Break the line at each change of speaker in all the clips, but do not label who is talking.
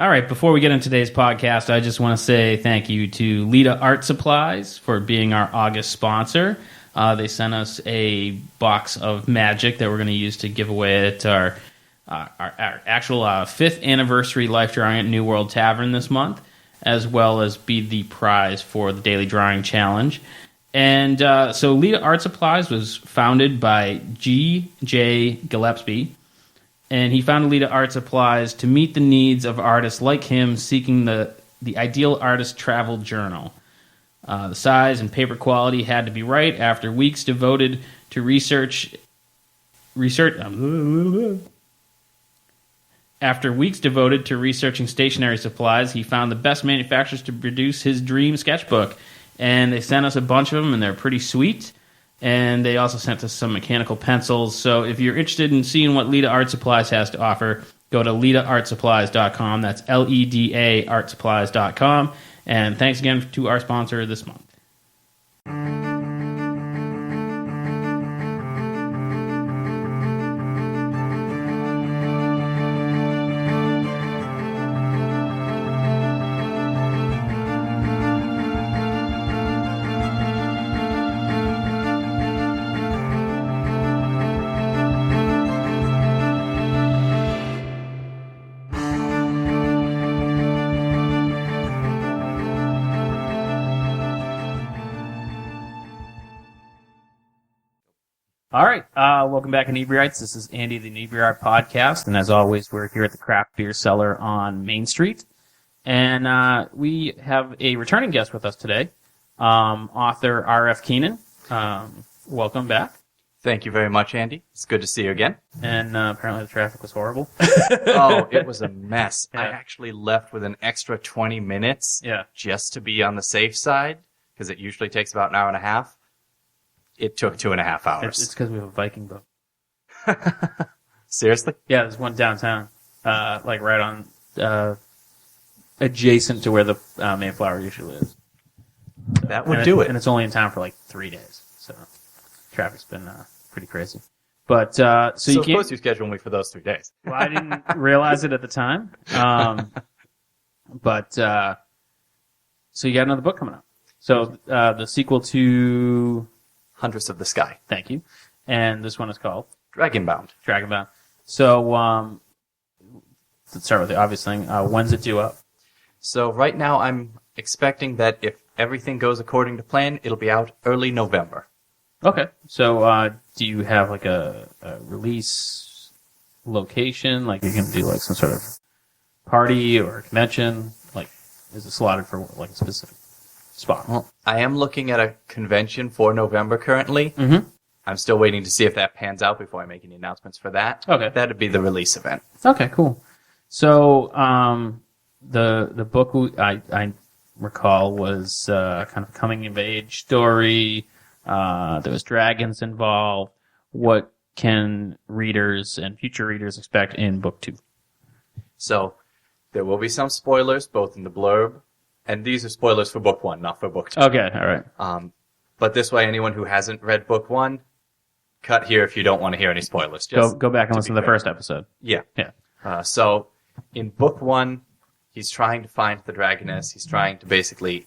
All right, before we get into today's podcast, I just want to say thank you to Lita Art Supplies for being our August sponsor. They sent us a box of magic that we're going to use to give away at our actual 5th anniversary life drawing at New World Tavern this month, as well as be the prize for the Daily Drawing Challenge. And so Lita Art Supplies was founded by G.J. Gillespie, and he founded Lita Art Supplies to meet the needs of artists like him seeking the ideal artist travel journal. The size and paper quality had to be right. After weeks devoted to researching stationery supplies, he found the best manufacturers to produce his dream sketchbook. And they sent us a bunch of them, and they're pretty sweet. And they also sent us some mechanical pencils. So if you're interested in seeing what Lita Art Supplies has to offer, go to LitaArtSupplies.com. That's LEDA artsupplies.com. And thanks again to our sponsor this month. All right, welcome back, Inebri-arts. This is Andy, the Inebri-art podcast, and as always, we're here at the Craft Beer Cellar on Main Street, and we have a returning guest with us today, author RF Keenan. Welcome back.
Thank you very much, Andy. It's good to see you again.
And apparently the traffic was horrible.
Oh, it was a mess.
Yeah.
I actually left with an extra 20 minutes just to be on the safe side, because it usually takes about an hour and a half. It took 2.5 hours.
It's because we have a Viking boat.
Seriously?
Yeah, there's one downtown, like right on, adjacent to where the Mayflower usually is. So,
that would do it.
And it's only in town for like 3 days, so traffic's been pretty crazy. But so you
of
can't.
course you scheduled me for those 3 days.
Well, I didn't realize it at the time. But so you got another book coming up. So the sequel to
Huntress of the Sky.
Thank you. And this one is called
Dragonbound.
Dragonbound. So let's start with the obvious thing. When's it due up?
So right now I'm expecting that if everything goes according to plan, it'll be out early November.
Okay. So do you have like a release location? Like you're going to do like some sort of party or a convention? Like is it slotted for like a specific spot?
Well, I am looking at a convention for November currently.
Mm-hmm.
I'm still waiting to see if that pans out before I make any announcements for that.
Okay.
That'd be the release event.
Okay, cool. So the book I recall was kind of a coming of age story. There was dragons involved. What can readers and future readers expect in book 2?
So there will be some spoilers both in the blurb, and these are spoilers for book 1, not for book 2.
Okay, all right.
But this way, anyone who hasn't read book 1, cut here if you don't want to hear any spoilers. Just
go back and listen to the first episode.
Yeah.
Yeah.
So in book 1, he's trying to find the dragoness. He's trying to basically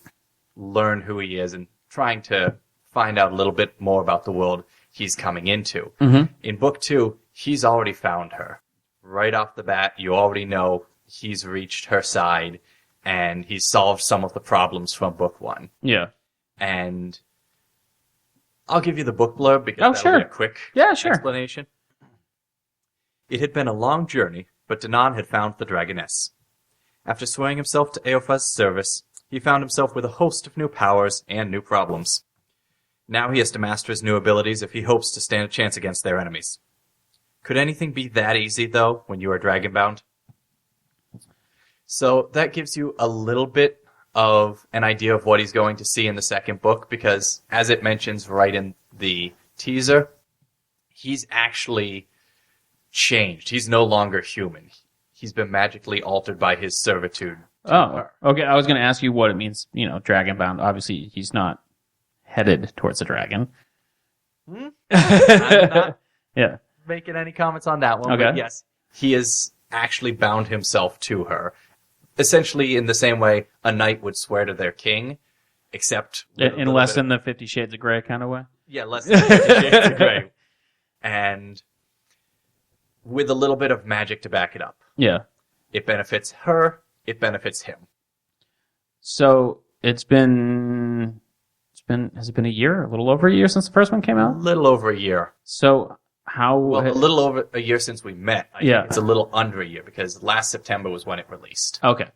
learn who he is and trying to find out a little bit more about the world he's coming into.
Mm-hmm.
In book 2, he's already found her. Right off the bat, you already know he's reached her side, and he's solved some of the problems from book 1.
Yeah.
And I'll give you the book blurb because that'll be a quick explanation. It had been a long journey, but Danan had found the dragoness. After swearing himself to Eofa's service, he found himself with a host of new powers and new problems. Now he has to master his new abilities if he hopes to stand a chance against their enemies. Could anything be that easy, though, when you are Dragonbound? So that gives you a little bit of an idea of what he's going to see in the second book, because as it mentions right in the teaser, he's actually changed. He's no longer human. He's been magically altered by his servitude.
Oh, okay. I was going to ask you what it means, Dragonbound. Obviously, he's not headed towards a dragon.
I'm not making any comments on that one.
Okay.
But yes, he has actually bound himself to her essentially in the same way a knight would swear to their king, except...
In less than the 50 Shades of Grey kind of way?
Yeah, less than 50 Shades of Grey. And with a little bit of magic to back it up.
Yeah.
It benefits her, it benefits him.
So has it been a year? A little over a year since the first one came out?
A little over a year.
So how...
Well, a little over a year since we met. I think it's a little under a year, because last September was when it released.
Okay.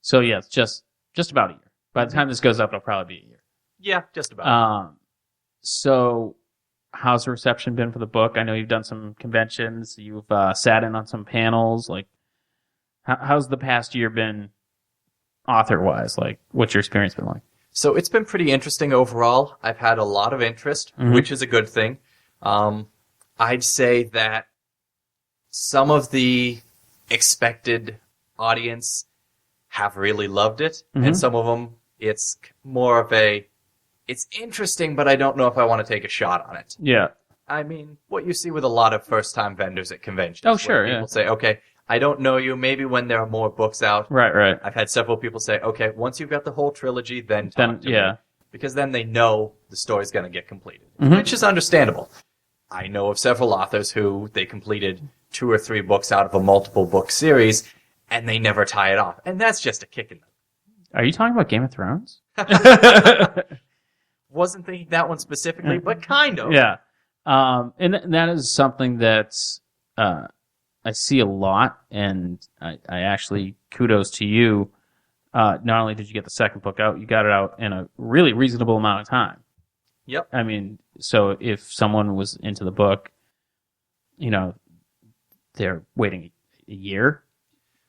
So yeah, it's just about a year. By the time this goes up, it'll probably be a year.
Yeah, just about.
So how's the reception been for the book? I know you've done some conventions. You've sat in on some panels. Like, how's the past year been author-wise? Like, what's your experience been like?
So it's been pretty interesting overall. I've had a lot of interest, which is a good thing. I'd say that some of the expected audience have really loved it, and some of them, it's more of it's interesting, but I don't know if I want to take a shot on it.
Yeah.
I mean, what you see with a lot of first-time vendors at conventions.
Oh, sure,
people say, okay, I don't know you, maybe when there are more books out.
Right.
I've had several people say, okay, once you've got the whole trilogy, then talk to me. Because then they know the story's going to get completed, which is understandable. I know of several authors who they completed 2 or 3 books out of a multiple book series, and they never tie it off. And that's just a kick in the...
Are you talking about Game of Thrones?
Wasn't thinking that one specifically, but kind of.
Yeah. And that is something that's... I see a lot, and I actually, kudos to you. Not only did you get the second book out, you got it out in a really reasonable amount of time.
Yep.
I mean, so if someone was into the book, they're waiting a year,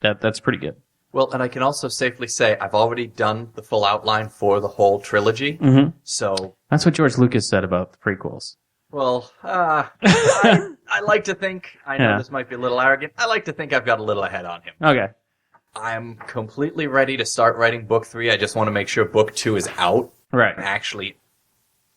that's pretty good.
Well, and I can also safely say I've already done the full outline for the whole trilogy. So
that's what George Lucas said about the prequels.
Well, I like to think, I know this might be a little arrogant, I like to think I've got a little ahead on him.
Okay.
I'm completely ready to start writing book 3. I just want to make sure book 2 is out.
Right.
And actually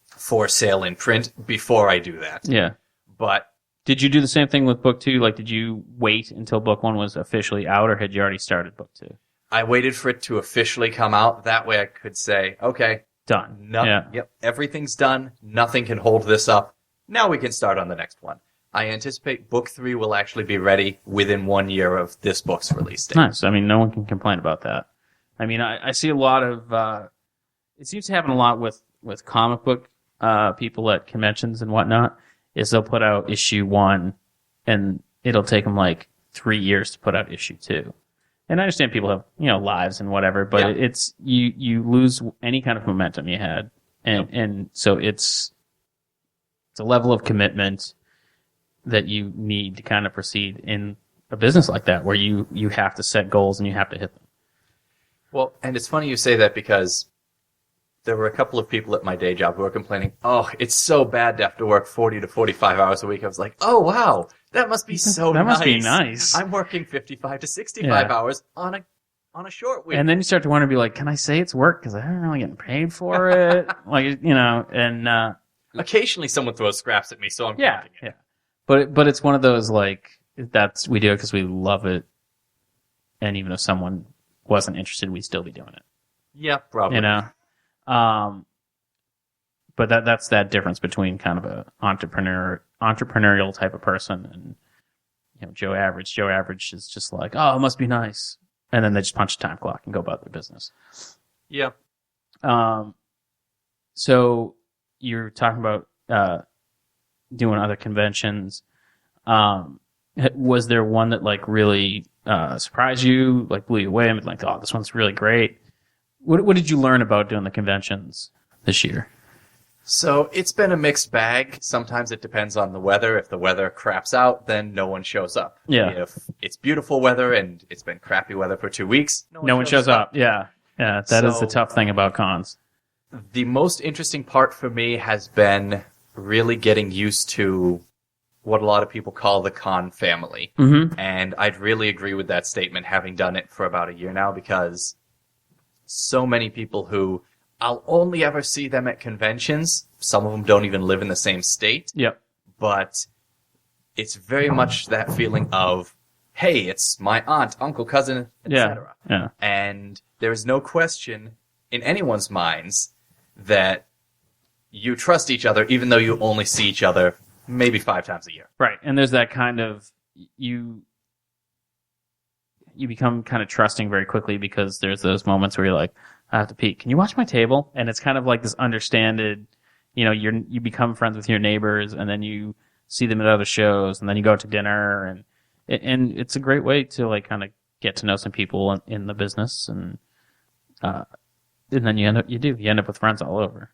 for sale in print before I do that.
Yeah.
But...
Did you do the same thing with book 2? Like, did you wait until book 1 was officially out, or had you already started book 2?
I waited for it to officially come out. That way I could say, okay.
Done.
Yep, everything's done. Nothing can hold this up. Now we can start on the next one. I anticipate book 3 will actually be ready within 1 year of this book's release date.
Nice. I mean, no one can complain about that. I mean, I see a lot of... it seems to happen a lot with comic book people at conventions and whatnot, is they'll put out issue 1, and it'll take them like 3 years to put out issue 2. And I understand people have, lives and whatever, but it's you lose any kind of momentum you had. And so it's a level of commitment that you need to kind of proceed in a business like that, where you have to set goals and you have to hit them.
Well, and it's funny you say that, because there were a couple of people at my day job who were complaining, oh, it's so bad to have to work 40 to 45 hours a week. I was like, oh, wow, that must be so nice.
That must be nice.
I'm working 55 to 65 hours on a short week.
And then you start to wonder, be like, can I say it's work? Because I'm not really getting paid for it. And...
occasionally someone throws scraps at me, so I'm counting it.
Yeah. But it's one of those, like, we do it because we love it. And even if someone wasn't interested, we'd still be doing it.
Yeah, probably.
But that's that difference between kind of a entrepreneurial type of person and Joe Average. Joe Average is just like, oh, it must be nice, and then they just punch a time clock and go about their business.
Yeah.
So you're talking about doing other conventions. Was there one that like really surprised you, like blew you away, and like, oh, this one's really great? What did you learn about doing the conventions this year?
So it's been a mixed bag. Sometimes it depends on the weather. If the weather craps out, then no one shows up.
Yeah.
If it's beautiful weather and it's been crappy weather for 2 weeks,
no one shows up. Yeah. That is the tough thing about cons.
The most interesting part for me has been really getting used to what a lot of people call the con family.
Mm-hmm.
And I'd really agree with that statement, having done it for about a year now, because so many people who I'll only ever see them at conventions. Some of them don't even live in the same state.
Yep.
But it's very much that feeling of hey, it's my aunt, uncle, cousin, etc.
Yeah.
And there is no question in anyone's minds that you trust each other, even though you only see each other maybe 5 times a year.
Right, and there's that kind of you become kind of trusting very quickly because there's those moments where you're like, I have to pee. Can you watch my table? And it's kind of like this understanded, you become friends with your neighbors, and then you see them at other shows, and then you go to dinner, and it's a great way to like kind of get to know some people in the business, and then you end up with friends all over.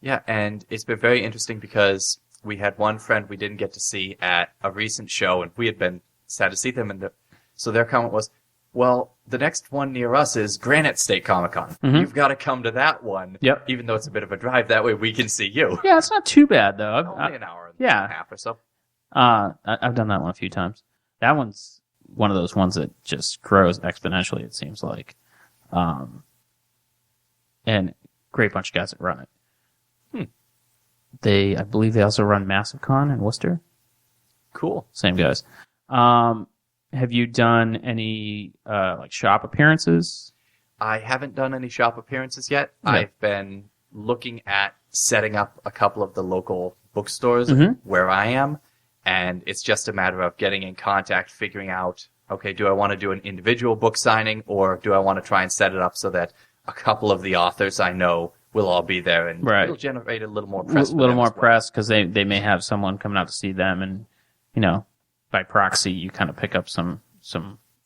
Yeah, and it's been very interesting because we had one friend we didn't get to see at a recent show, and we had been sad to see them, and so their comment was, well, the next one near us is Granite State Comic-Con. Mm-hmm. You've got to come to that one, even though it's a bit of a drive. That way we can see you.
Yeah, it's not too bad, though.
Only an hour and a half or so.
I've done that one a few times. That one's one of those ones that just grows exponentially, it seems like. And great bunch of guys that run it. I believe they also run Massive Con in Worcester.
Cool.
Same guys. Have you done any like shop appearances?
I haven't done any shop appearances yet. Yeah. I've been looking at setting up a couple of the local bookstores where I am, and it's just a matter of getting in contact, figuring out, okay, do I want to do an individual book signing, or do I want to try and set it up so that a couple of the authors I know will all be there, and it'll generate a little more press.
A little more press, because they may have someone coming out to see them, and by proxy you kind of pick up some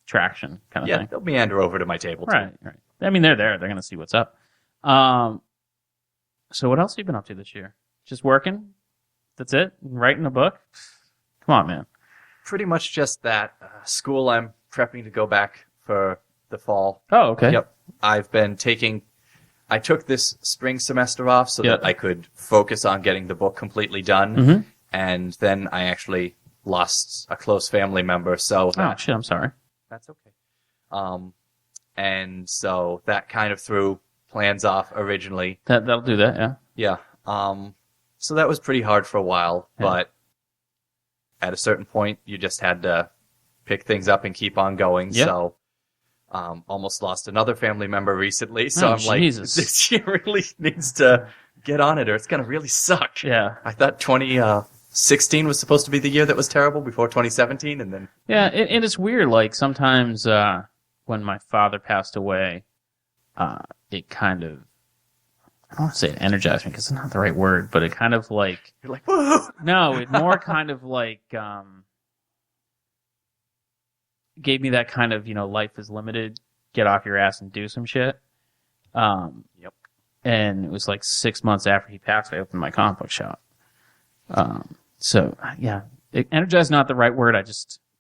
traction kind of thing.
Yeah, they'll meander over to my table too.
Right. I mean, they're there. They're going to see what's up. So what else have you been up to this year? Just working? That's it? Writing a book? Come on, man.
Pretty much just that. School, I'm prepping to go back for the fall.
Oh, okay.
Yep. I took this spring semester off so that I could focus on getting the book completely done. And then I actually lost a close family member. So
shit, I'm sorry.
That's okay. And so that kind of threw plans off originally.
That'll do that, yeah.
Yeah. So that was pretty hard for a while, but at a certain point, you just had to pick things up and keep on going. Yep. So almost lost another family member recently. So I'm
Jesus.
Like, this year really needs to get on it or it's going to really suck.
Yeah.
I thought 2016 was supposed to be the year that was terrible before 2017. And then.
Yeah, and it's weird. Like sometimes when my father passed away, it kind of, I don't want to say it energized me because it's not the right word, but it kind of like...
You're like, whoa!
No, it more kind of like... gave me that kind of, life is limited, get off your ass and do some shit.
Yep.
And it was like 6 months after he passed, I opened my comic book shop. So, yeah, energized not the right word.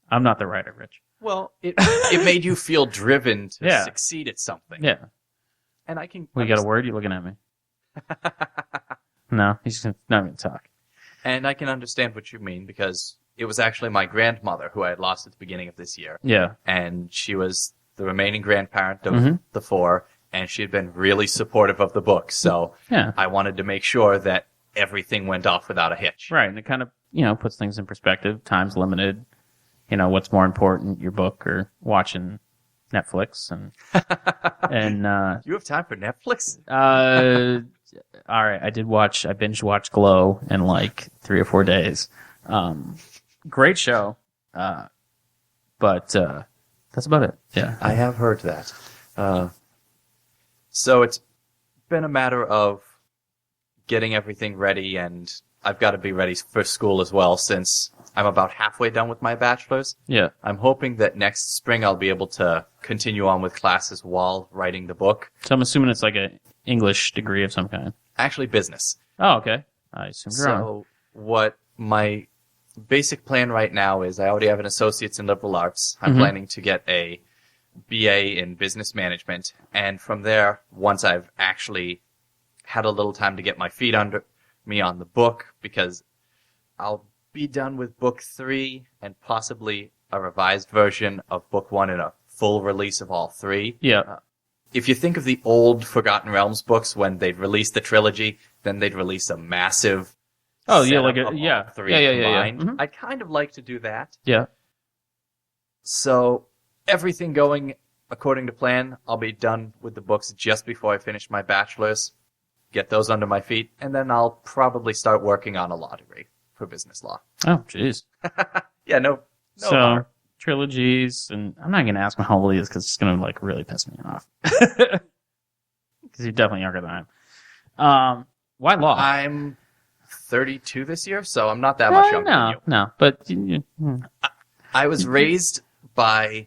I'm not the writer, Rich.
Well, it made you feel driven to succeed at something.
Yeah.
And I can...
We got a word? You looking at me? No, he's not going to talk.
And I can understand what you mean because it was actually my grandmother who I had lost at the beginning of this year.
Yeah.
And she was the remaining grandparent of the 4, and she had been really supportive of the book. So I wanted to make sure that everything went off without a hitch.
Right, and it kind of, puts things in perspective. Time's limited. What's more important, your book or watching Netflix? And
you have time for Netflix?
All right, I binge watched Glow in like 3 or 4 days. Great show, but that's about it. Yeah,
I have heard that. So it's been a matter of getting everything ready, and I've got to be ready for school as well since I'm about halfway done with my bachelor's.
Yeah.
I'm hoping that next spring I'll be able to continue on with classes while writing the book.
So I'm assuming it's like an English degree of some kind.
Actually, business.
Oh, okay. I assume you're wrong.
So what my basic plan right now is I already have an associate's in liberal arts. I'm planning to get a BA in business management. And from there, once I've actually had a little time to get my feet under me on the book, because I'll be done with book 3 and possibly a revised version of book 1 and a full release of all 3.
Yeah.
If you think of the old Forgotten Realms books when they'd release the trilogy, then they'd release a massive
three combined.
I'd kind of like to do that.
Yeah.
So everything going according to plan. I'll be done with the books just before I finish my bachelor's, get those under my feet, and then I'll probably start working on a law degree for business law.
Oh, jeez.
Yeah, no.
So, trilogies, and I'm not going to ask him how old he is because it's going to like really piss me off. Because you're definitely younger than I am. Why law?
I'm 32 this year, so I'm not that much younger than you.
No, but...
I was raised by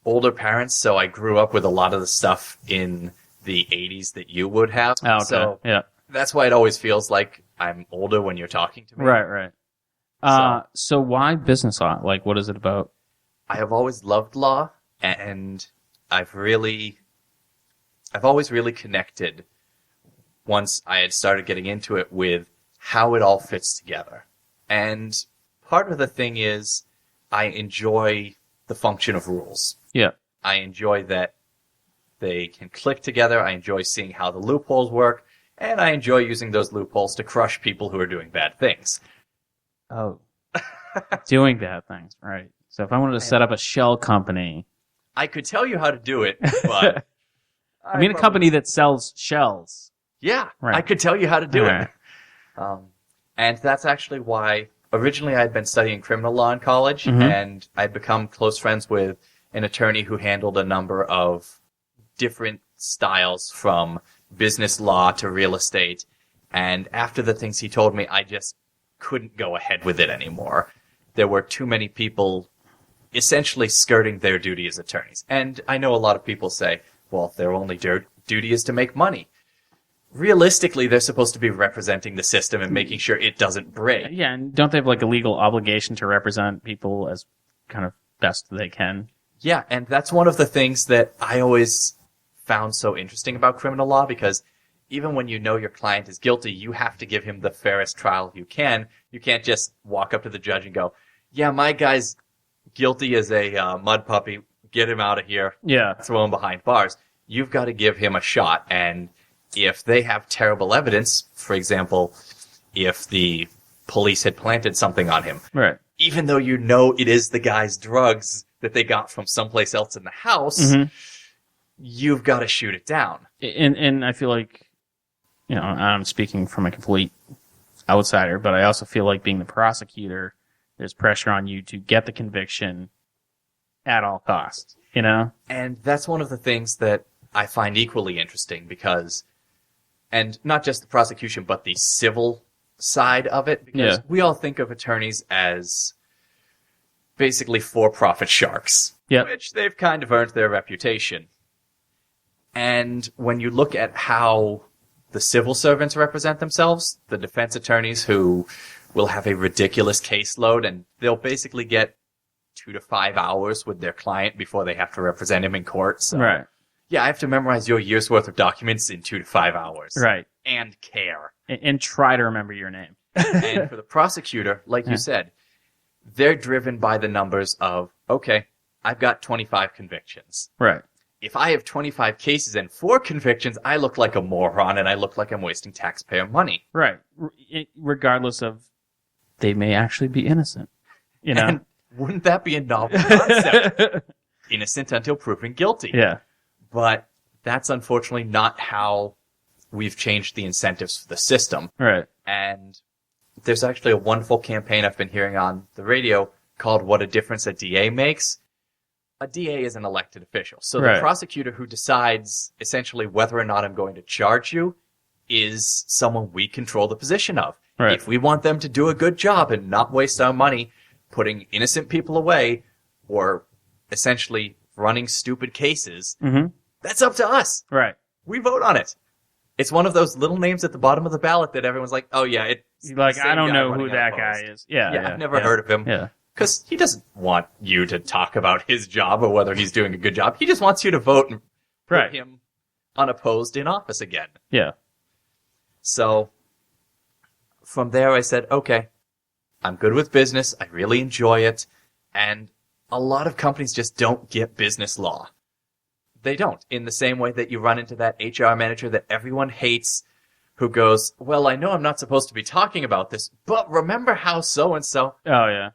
older parents, so I grew up with a lot of the stuff in the 80s that you would have.
Oh, okay.
So
yeah.
That's why it always feels like I'm older when you're talking to me.
Right. So why business law? Like, what is it about?
I have always loved law, and I've always really connected once I had started getting into it with how it all fits together. And part of the thing is I enjoy the function of rules.
Yeah.
I enjoy that they can click together. I enjoy seeing how the loopholes work. And I enjoy using those loopholes to crush people who are doing bad things.
Oh. Doing bad things, right. So if I wanted to set up a shell company...
I could tell you how to do it, but...
I mean a company that sells shells.
Yeah,
right.
I could tell you how to do
it.
And that's actually why originally I'd been studying criminal law in college, and I'd become close friends with an attorney who handled a number of different styles from business law to real estate. And after the things he told me, I just couldn't go ahead with it anymore. There were too many people essentially skirting their duty as attorneys. And I know a lot of people say, well, their only duty is to make money. Realistically, they're supposed to be representing the system and making sure it doesn't break.
Yeah, and don't they have like a legal obligation to represent people as kind of best they can?
Yeah, and that's one of the things that I always found so interesting about criminal law, because even when you know your client is guilty, you have to give him the fairest trial you can. You can't just walk up to the judge and go, yeah, my guy's guilty as a mud puppy, get him out of here, throw him behind bars. You've got to give him a shot, and if they have terrible evidence, for example, if the police had planted something on him,
right,
even though you know it is the guy's drugs that they got from someplace else in the house, you've got to shoot it down.
And I feel like, you know, I'm speaking from a complete outsider, but I also feel like being the prosecutor, there's pressure on you to get the conviction at all costs, you know?
And that's one of the things that I find equally interesting because, and not just the prosecution, but the civil side of it, because we all think of attorneys as basically for-profit sharks, which they've kind of earned their reputation. And when you look at how the civil servants represent themselves, the defense attorneys who will have a ridiculous caseload and they'll basically get 2 to 5 hours with their client before they have to represent him in court. So,
right.
Yeah, I have to memorize your year's worth of documents in 2 to 5 hours.
Right.
And care.
And try to remember your name.
And for the prosecutor, like you said, they're driven by the numbers of, okay, I've got 25 convictions.
Right.
If I have 25 cases and 4 convictions, I look like a moron and I look like I'm wasting taxpayer money.
Right. Regardless of, they may actually be innocent. You know?
And wouldn't that be a novel concept? Innocent until proven guilty.
Yeah.
But that's unfortunately not how we've changed the incentives for the system.
Right.
And there's actually a wonderful campaign I've been hearing on the radio called What a Difference a DA Makes. A DA is an elected official. So the prosecutor who decides essentially whether or not I'm going to charge you is someone we control the position of.
Right.
If we want them to do a good job and not waste our money putting innocent people away or essentially running stupid cases, that's up to us.
Right.
We vote on it. It's one of those little names at the bottom of the ballot that everyone's like, oh yeah, it's
like, I don't know who that guy is. Yeah,
I've never heard of him.
Yeah.
Because he doesn't want you to talk about his job or whether he's doing a good job. He just wants you to vote and put him unopposed in office again.
Yeah.
So from there I said, okay, I'm good with business. I really enjoy it. And a lot of companies just don't get business law. They don't. In the same way that you run into that HR manager that everyone hates who goes, well, I know I'm not supposed to be talking about this, but remember how so-and-so...
Oh, yeah.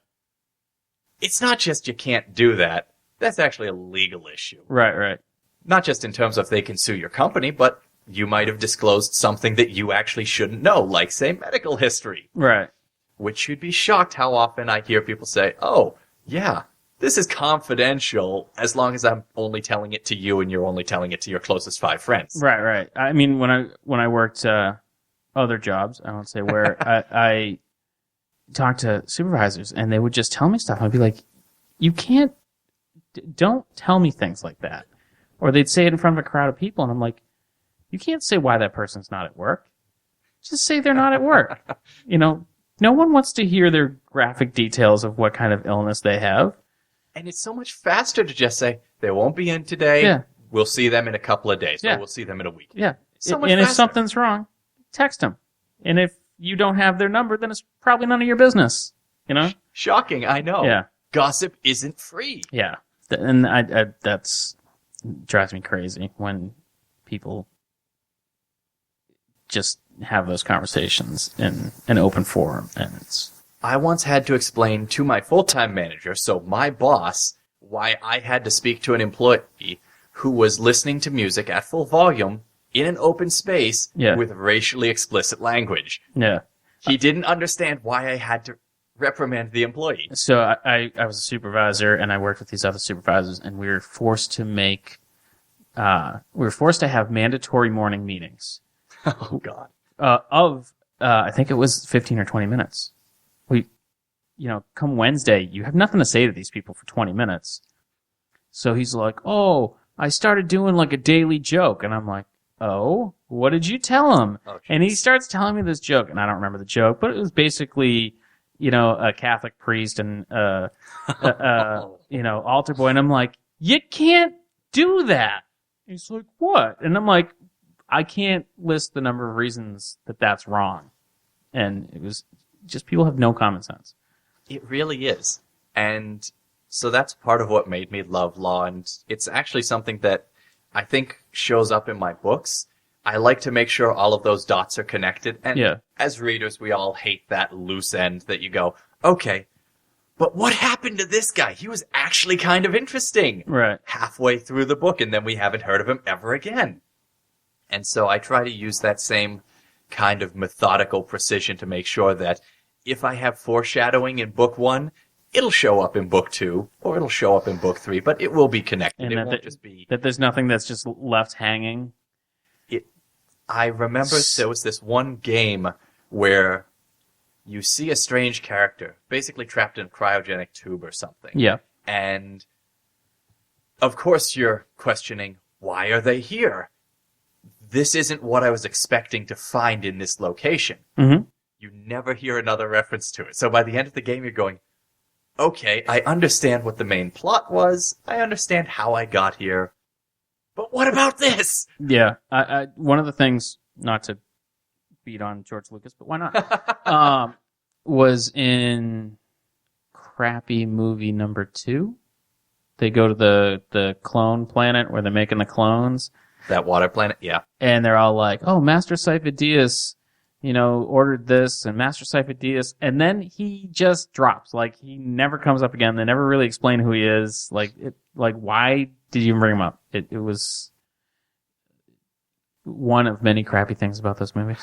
It's not just you can't do that. that's actually a legal issue.
Right.
Not just in terms of they can sue your company, but you might have disclosed something that you actually shouldn't know, like, say, medical history.
Right.
Which you'd be shocked how often I hear people say, oh, yeah, this is confidential as long as I'm only telling it to you and you're only telling it to your closest 5 friends.
Right. I mean, when I worked other jobs, I won't say where, I talked to supervisors and they would just tell me stuff. I'd be like, don't tell me things like that. Or they'd say it in front of a crowd of people and I'm like, you can't say why that person's not at work. Just say they're not at work. No one wants to hear their graphic details of what kind of illness they have.
And it's so much faster to just say, they won't be in today.
Yeah.
We'll see them in a couple of days.
Yeah.
Or we'll see them in a week.
Yeah.
So much
and
faster.
If something's wrong, text them. And if you don't have their number, then it's probably none of your business.
Shocking, I know.
Yeah.
Gossip isn't free.
Yeah. And that's drives me crazy when people just have those conversations in an open forum. And
I once had to explain to my full-time manager, so my boss, why I had to speak to an employee who was listening to music at full volume in an open space with racially explicit language.
Yeah.
He didn't understand why I had to reprimand the employee.
So I was a supervisor and I worked with these other supervisors and we were forced to have mandatory morning meetings.
Oh, God.
I think it was 15 or 20 minutes. Come Wednesday, you have nothing to say to these people for 20 minutes. So he's like, oh, I started doing like a daily joke. And I'm like, oh, what did you tell him? Oh, and he starts telling me this joke, and I don't remember the joke, but it was basically, a Catholic priest and, altar boy. And I'm like, you can't do that. He's like, what? And I'm like, I can't list the number of reasons that that's wrong. And it was just people have no common sense.
It really is. And so that's part of what made me love law. And it's actually something that I think shows up in my books. I like to make sure all of those dots are connected. And as readers, we all hate that loose end that you go, okay, but what happened to this guy? He was actually kind of interesting.
Right.
Halfway through the book, and then we haven't heard of him ever again. And so I try to use that same kind of methodical precision to make sure that if I have foreshadowing in book 1, it'll show up in book 2, or it'll show up in book 3, but it will be connected.
And
it won't just be...
That there's nothing that's just left hanging?
I remember there was this one game where you see a strange character, basically trapped in a cryogenic tube or something.
Yeah.
And, of course, you're questioning, why are they here? This isn't what I was expecting to find in this location.
Mm-hmm.
You never hear another reference to it. So by the end of the game, you're going, okay, I understand what the main plot was. I understand how I got here. But what about this?
Yeah. One of the things, not to beat on George Lucas, but why not? Was in crappy movie number 2. They go to the clone planet where they're making the clones.
That water planet, yeah.
And they're all like, oh, Master Sifo-Dyas, ordered this, and Master Sifo-Dyas, and then he just drops. Like, he never comes up again. They never really explain who he is. Why did you even bring him up? It was one of many crappy things about those movies.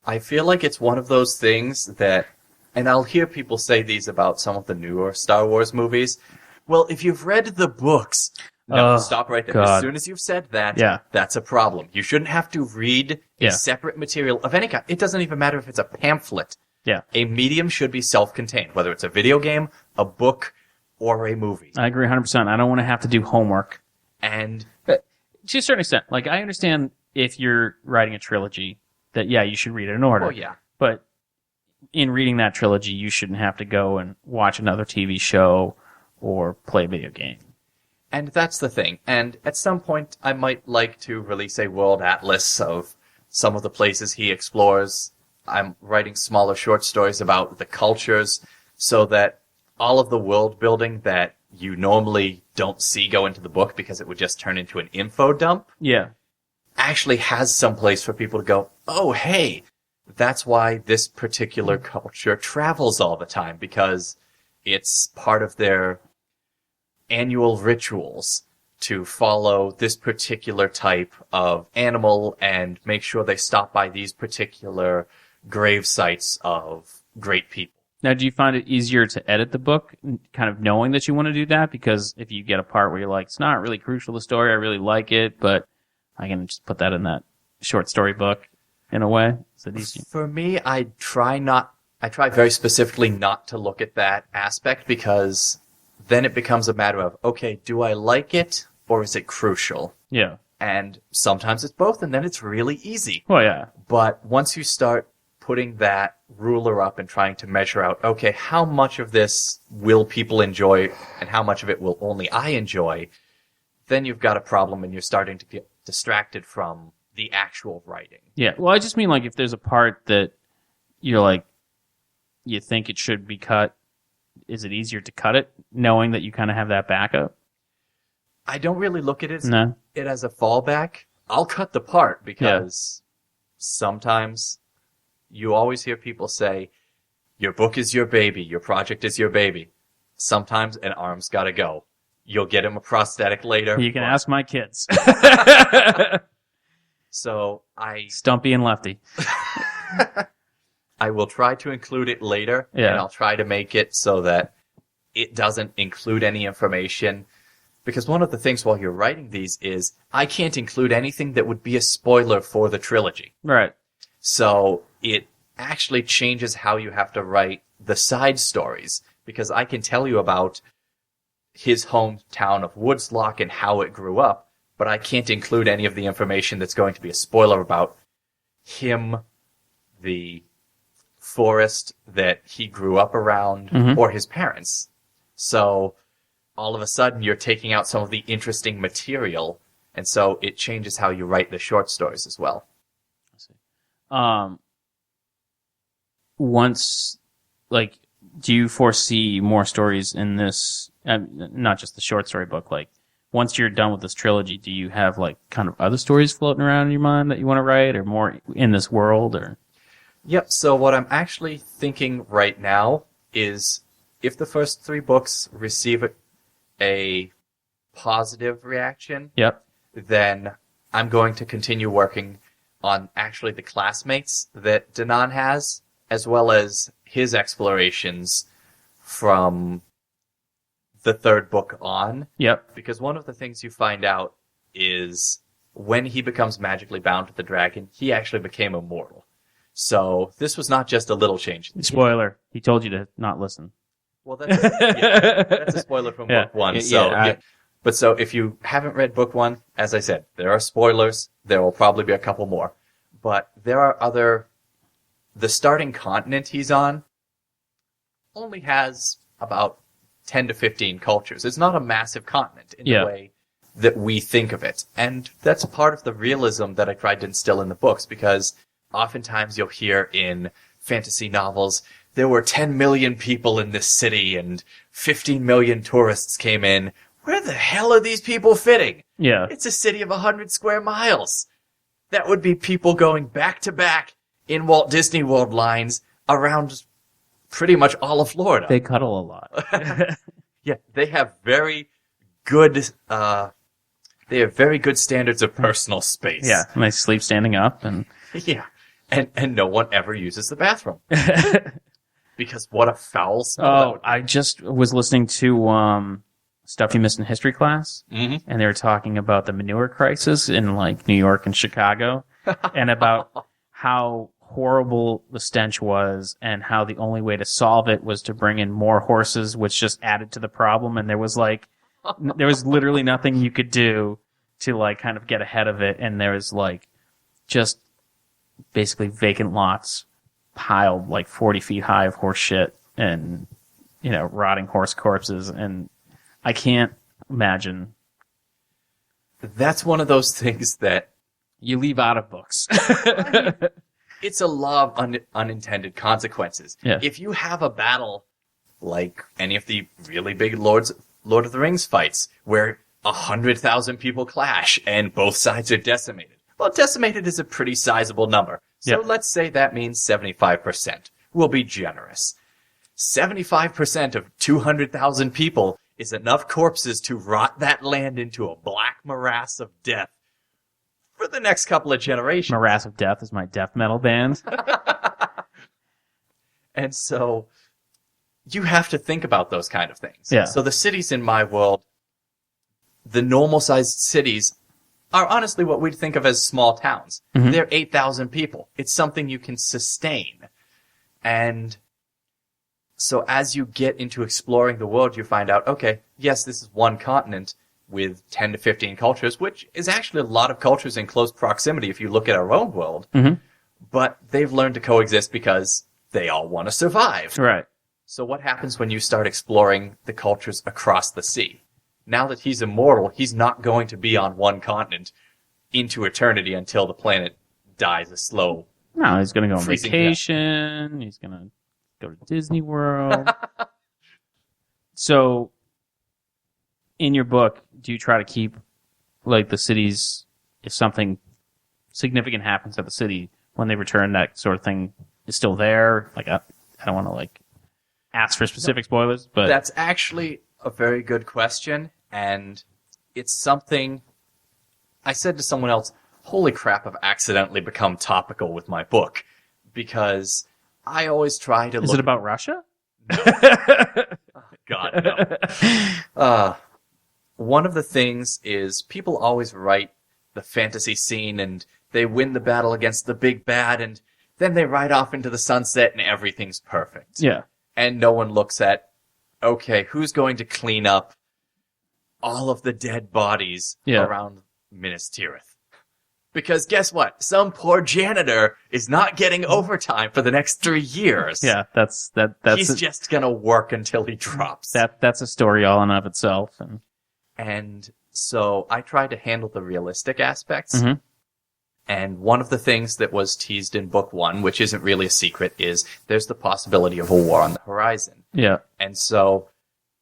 I feel like it's one of those things that, and I'll hear people say these about some of the newer Star Wars movies. Well, if you've read the books... No, stop right there. God. As soon as you've said that, that's a problem. You shouldn't have to read a separate material of any kind. It doesn't even matter if it's a pamphlet.
Yeah.
A medium should be self-contained, whether it's a video game, a book, or a movie.
I agree 100%. I don't want to have to do homework.
And
but to a certain extent, I understand if you're writing a trilogy that, you should read it in order.
Oh, yeah.
But in reading that trilogy, you shouldn't have to go and watch another TV show or play a video game.
And that's the thing. And at some point, I might like to release a world atlas of some of the places he explores. I'm writing smaller short stories about the cultures so that all of the world building that you normally don't see go into the book because it would just turn into an info dump actually has some place for people to go, oh, hey, that's why this particular culture travels all the time, because it's part of their annual rituals to follow this particular type of animal and make sure they stop by these particular grave sites of great people.
Now, do you find it easier to edit the book, kind of knowing that you want to do that? Because if you get a part where you're like, it's not really crucial to the story, I really like it, but I can just put that in that short story book in a way? Is it easier?
For me, I try very specifically not to look at that aspect, because then it becomes a matter of, okay, do I like it or is it crucial?
Yeah.
And sometimes it's both, and then it's really easy.
Well, yeah.
But once you start putting that ruler up and trying to measure out, okay, how much of this will people enjoy and how much of it will only I enjoy, then you've got a problem and you're starting to get distracted from the actual writing.
Yeah, well, I just mean, like, if there's a part that you're like, you think it should be cut, is it easier to cut it, knowing that you kind of have that backup?
I don't really look at it as a fallback. I'll cut the part because sometimes you always hear people say, your book is your baby, your project is your baby. Sometimes an arm's got to go. You'll get him a prosthetic later.
You can ask my kids. Stumpy and Lefty.
I will try to include it later, and I'll try to make it so that it doesn't include any information. Because one of the things while you're writing these is, I can't include anything that would be a spoiler for the trilogy.
Right.
So it actually changes how you have to write the side stories. Because I can tell you about his hometown of Woodslock and how it grew up, but I can't include any of the information that's going to be a spoiler about him, the forest that he grew up around, or his parents. So all of a sudden you're taking out some of the interesting material, and so it changes how you write the short stories as well.
I see. Once, like, do you foresee more stories in this, not just the short story book, like, once you're done with this trilogy, do you have, like, kind of other stories floating around in your mind that you want to write, or more in this world, or?
Yep, so what I'm actually thinking right now is, if the first 3 books receive a positive reaction, then I'm going to continue working on actually the classmates that Danan has, as well as his explorations from the 3rd book on. Because one of the things you find out is when he becomes magically bound to the dragon, he actually became immortal. So this was not just a little change.
Spoiler. He told you to not listen.
Well, that's a spoiler from book 1. But so if you haven't read book 1, as I said, there are spoilers. There will probably be a couple more. But there are the starting continent he's on only has about 10 to 15 cultures. It's not a massive continent in the way that we think of it. And that's part of the realism that I tried to instill in the books, because oftentimes you'll hear in fantasy novels, there were 10 million people in this city and 15 million tourists came in. Where the hell are these people fitting? It's a city of 100 square miles. That would be people going back to back in Walt Disney World lines around pretty much all of Florida.
They cuddle a lot.
They have very good standards of personal space.
And they sleep standing up and
and no one ever uses the bathroom. Because what a foul smell.
I just was listening to Stuff You Missed in History class, and they were talking about the manure crisis in, like, New York and Chicago, and about how horrible the stench was, and how the only way to solve it was to bring in more horses, which just added to the problem, and there was literally nothing you could do to, like, kind of get ahead of it, and there was, like, just basically vacant lots piled, like, 40 feet high of horse shit, and, you know, rotting horse corpses, and I can't imagine.
That's one of those things that
you leave out of books.
It's a law of unintended consequences. If you have a battle like any of the really big Lord of the Rings fights, where 100,000 people clash and both sides are decimated. Well, decimated is a pretty sizable number. So let's say that means 75%. We'll be generous. 75% of 200,000 people is enough corpses to rot that land into a black morass of death for the next couple of generations.
Morass of Death is my death metal band.
And so you have to think about those kind of things.
Yeah.
So the cities in my world, the normal-sized cities, are honestly what we'd think of as small towns. Mm-hmm. They're 8,000 people. It's something you can sustain. And so as you get into exploring the world, you find out, okay, yes, this is one continent with 10 to 15 cultures, which is actually a lot of cultures in close proximity if you look at our own world. Mm-hmm. But they've learned to coexist because they all want to survive.
Right.
So what happens when you start exploring the cultures across the sea? Now that he's immortal, he's not going to be on one continent into eternity until the planet dies a slow.
No, he's going to go on vacation. Death. He's going to go to Disney World. So, in your book, do you try to keep, like, the cities, if something significant happens at the city, when they return, that sort of thing is still there? Like, I don't want to, like, ask for specific spoilers, but...
That's actually a very good question, and it's something... I said to someone else, holy crap, I've accidentally become topical with my book, because I always try to
Is it about Russia?
No. Oh, God, no. One of the things is people always write the fantasy scene, and they win the battle against the big bad, and then they ride off into the sunset, and everything's perfect.
Yeah.
And no one looks at, okay, who's going to clean up all of the dead bodies around Minas Tirith? Because guess what? Some poor janitor is not getting overtime for the next 3 years.
Yeah, that's
He's just gonna work until he drops.
That's a story all in and of itself.
And so I tried to handle the realistic aspects. Mm-hmm. And one of the things that was teased in book 1, which isn't really a secret, is there's the possibility of a war on the horizon.
Yeah.
And so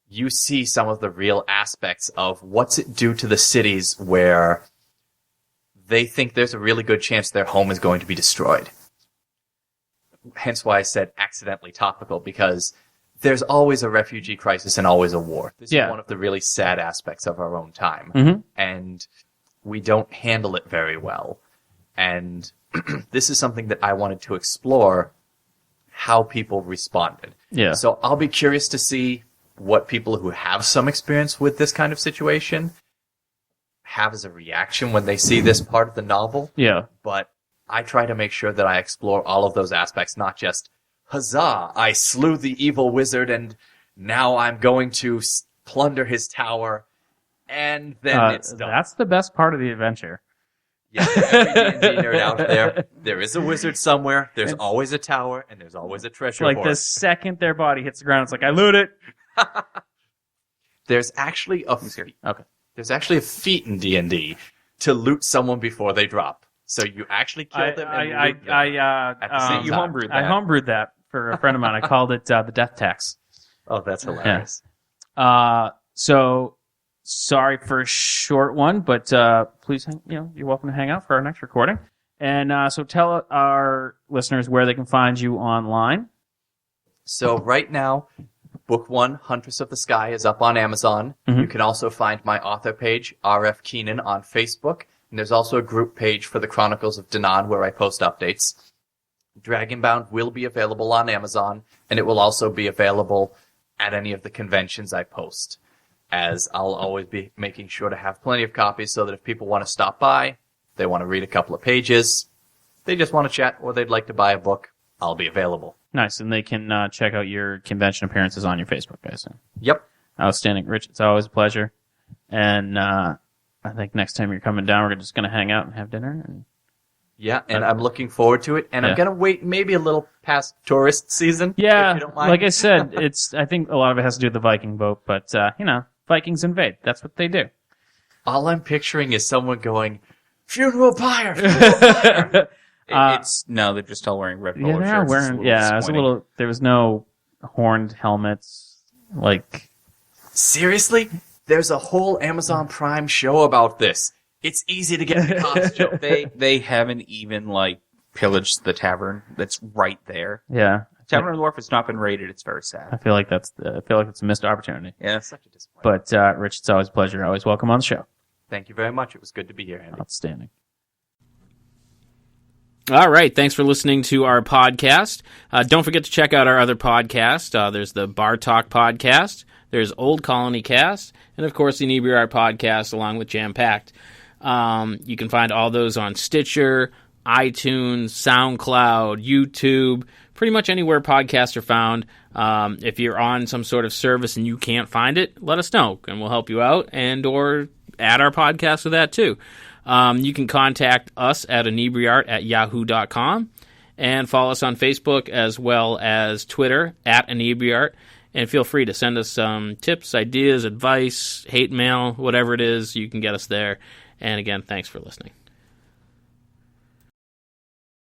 you see some of the real aspects of what's it do to the cities where they think there's a really good chance their home is going to be destroyed. Hence why I said accidentally topical, because there's always a refugee crisis and always a war. This is one of the really sad aspects of our own time. Mm-hmm. And we don't handle it very well. And this is something that I wanted to explore, how people responded.
Yeah.
So I'll be curious to see what people who have some experience with this kind of situation have as a reaction when they see this part of the novel.
Yeah.
But I try to make sure that I explore all of those aspects, not just, huzzah, I slew the evil wizard and now I'm going to plunder his tower, and then it's done.
That's the best part of the adventure.
Yeah, every D&D nerd out there is a wizard somewhere, there's always a tower, and there's always a treasure
hoard.
Like
the second their body hits the ground, it's like, I loot it!
There's actually a feat in D&D to loot someone before they drop. So you actually kill them and loot them at the same time.
Homebrewed that. I homebrewed that for a friend of mine. I called it the death tax.
Oh, that's hilarious.
Yeah. So... Sorry for a short one, but please, you're welcome to hang out for our next recording. And so tell our listeners where they can find you online.
So right now, Book 1, Huntress of the Sky, is up on Amazon. Mm-hmm. You can also find my author page, RF Keenan, on Facebook. And there's also a group page for the Chronicles of Danan where I post updates. Dragonbound will be available on Amazon, and it will also be available at any of the conventions I post, as I'll always be making sure to have plenty of copies so that if people want to stop by, they want to read a couple of pages, they just want to chat, or they'd like to buy a book, I'll be available.
Nice, and they can check out your convention appearances on your Facebook, I assume.
Yep.
Outstanding. Rich, it's always a pleasure. And I think next time you're coming down, we're just going to hang out and have dinner.
Yeah, and I'm looking forward to it, and I'm going to wait maybe a little past tourist season, if you don't mind.
Like I said, I think a lot of it has to do with the Viking boat, but, Vikings invade. That's what they do.
All I'm picturing is someone going, funeral pyre! Funeral pyre!
No, they're just all wearing red polo
shirts.
Yeah,
it was a little, there was no horned helmets, like...
Seriously? There's a whole Amazon Prime show about this. It's easy to get the costume.
They haven't even, pillaged the tavern that's right there.
Yeah.
Tavern on the Wharf has not been rated. It's very sad.
I feel like it's a missed opportunity.
Yeah, that's such a
disappointment. But Rich, it's always a pleasure. Always welcome on the show.
Thank you very much. It was good to be here, Andy.
Outstanding. All right. Thanks for listening to our podcast. Don't forget to check out our other podcast. There's the Bar Talk podcast. There's Old Colony Cast. And, of course, the Inebri-art podcast along with Jam Packed. You can find all those on Stitcher, iTunes, SoundCloud, YouTube, pretty much anywhere podcasts are found. If you're on some sort of service and you can't find it, let us know, and we'll help you out and or add our podcast with that, too. You can contact us at Inebri-art@yahoo.com and follow us on Facebook as well as Twitter at Inebri-art. And feel free to send us some tips, ideas, advice, hate mail, whatever it is, you can get us there. And again, thanks for listening.